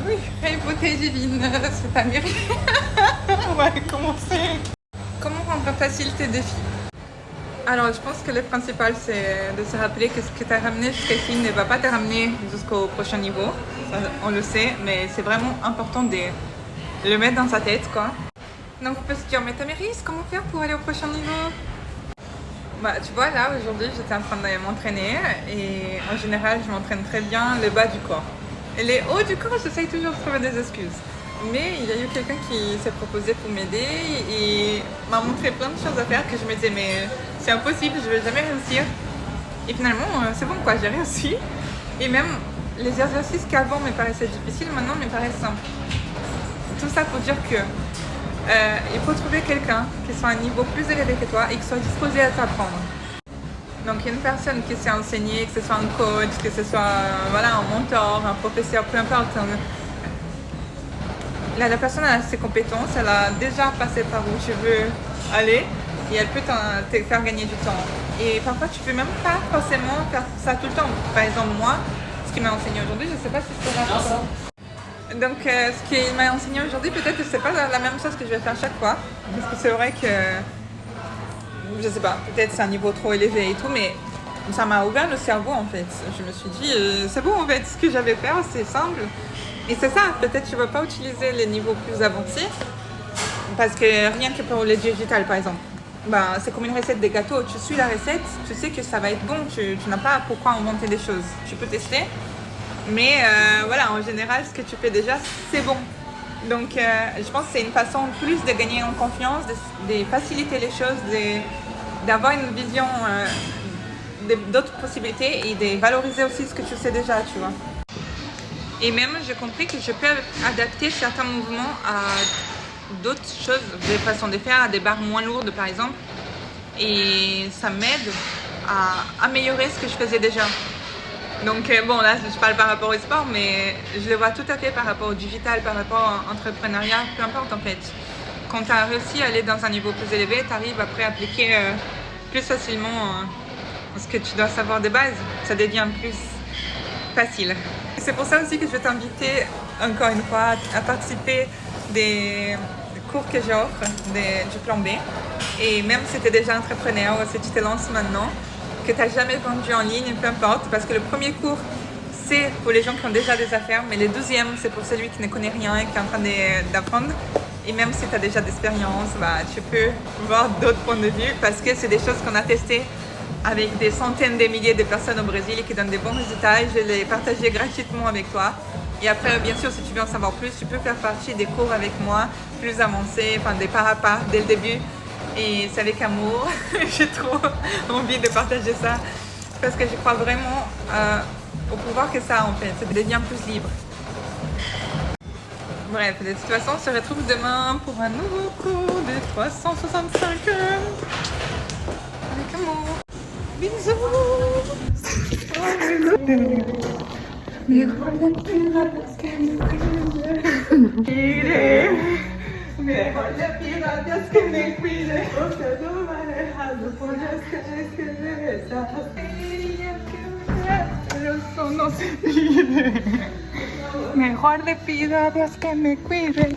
Oui, hey, beauté divine, c'est Amélie. On va commencer. Comment rendre facile tes défis? Alors, je pense que le principal, c'est de se rappeler que ce que tu as ramené jusqu'ici ne va pas te ramener jusqu'au prochain niveau. Ça, on le sait, mais c'est vraiment important de le mettre dans sa tête, quoi. Donc, on peut se dire, mais Taméris, comment faire pour aller au prochain niveau? Bah, tu vois, là, aujourd'hui, j'étais en train de m'entraîner et en général, je m'entraîne très bien le bas du corps. Et les hauts du corps, j'essaye toujours de trouver des excuses. Mais il y a eu quelqu'un qui s'est proposé pour m'aider et m'a montré plein de choses à faire que je me disais, mais c'est impossible, je vais jamais réussir. Et finalement, c'est bon, quoi, j'ai réussi. Et même les exercices qu'avant me paraissaient difficiles, maintenant me paraissent simples. Tout ça pour dire que il faut trouver quelqu'un qui soit à un niveau plus élevé que toi et qui soit disposé à t'apprendre. Donc il y a une personne qui s'est enseignée, que ce soit un coach, que ce soit voilà, un mentor, un professeur, peu importe. Là, la personne a ses compétences, elle a déjà passé par où tu veux aller et elle peut te faire gagner du temps. Et parfois tu peux même pas forcément faire ça tout le temps. Par exemple moi, ce qu'il m'a enseigné aujourd'hui, je ne sais pas si c'est vrai. Donc ce qu'il m'a enseigné aujourd'hui, peut-être que c'est pas la même chose que je vais faire chaque fois. Parce que c'est vrai que, je sais pas, peut-être c'est un niveau trop élevé et tout, mais ça m'a ouvert le cerveau en fait. Je me suis dit, c'est bon en fait, ce que j'avais fait, c'est simple. Et c'est ça, peut-être tu ne vas pas utiliser les niveaux plus avancés. Parce que rien que pour les digital par exemple, bah, c'est comme une recette des gâteaux. Tu suis la recette, tu sais que ça va être bon, tu n'as pas pourquoi inventer des choses. Tu peux tester. Mais voilà, en général, ce que tu fais déjà, c'est bon. Donc, je pense que c'est une façon plus de gagner en confiance, de faciliter les choses, d'avoir une vision d'autres possibilités et de valoriser aussi ce que tu sais déjà, tu vois. Et même, j'ai compris que je peux adapter certains mouvements à d'autres choses, des façons de faire, à des barres moins lourdes, par exemple. Et ça m'aide à améliorer ce que je faisais déjà. Donc bon, là je parle par rapport au sport, mais je le vois tout à fait par rapport au digital, par rapport à l'entrepreneuriat, peu importe en fait. Quand tu as réussi à aller dans un niveau plus élevé, tu arrives après à appliquer plus facilement ce que tu dois savoir de base. Ça devient plus facile. C'est pour ça aussi que je vais t'inviter encore une fois à participer des cours que j'offre du plan B. Et même si tu es déjà entrepreneur ou si tu te lances maintenant, que tu n'as jamais vendu en ligne, peu importe, parce que le premier cours, c'est pour les gens qui ont déjà des affaires, mais le deuxième, c'est pour celui qui ne connaît rien et qui est en train d'apprendre. Et même si tu as déjà d'expérience, bah, tu peux voir d'autres points de vue parce que c'est des choses qu'on a testées avec des centaines de milliers de personnes au Brésil et qui donnent des bons résultats. Et je les partageais gratuitement avec toi. Et après, bien sûr, si tu veux en savoir plus, tu peux faire partie des cours avec moi, plus avancés, enfin des pas à pas dès le début. Et c'est avec amour. J'ai trop envie de partager ça parce que je crois vraiment au pouvoir que ça en fait. Ça devient plus libre. Bref, de toute façon, on se retrouve demain pour un nouveau cours de 365 heures. Avec amour. Bisous. Mejor de piratas que me cuide. Mejor le pido a Dios que me cuide, porque no me ha dejado por las calles que me besas. Quería que me pero eso no se pide. Mejor le pido a Dios que me cuide.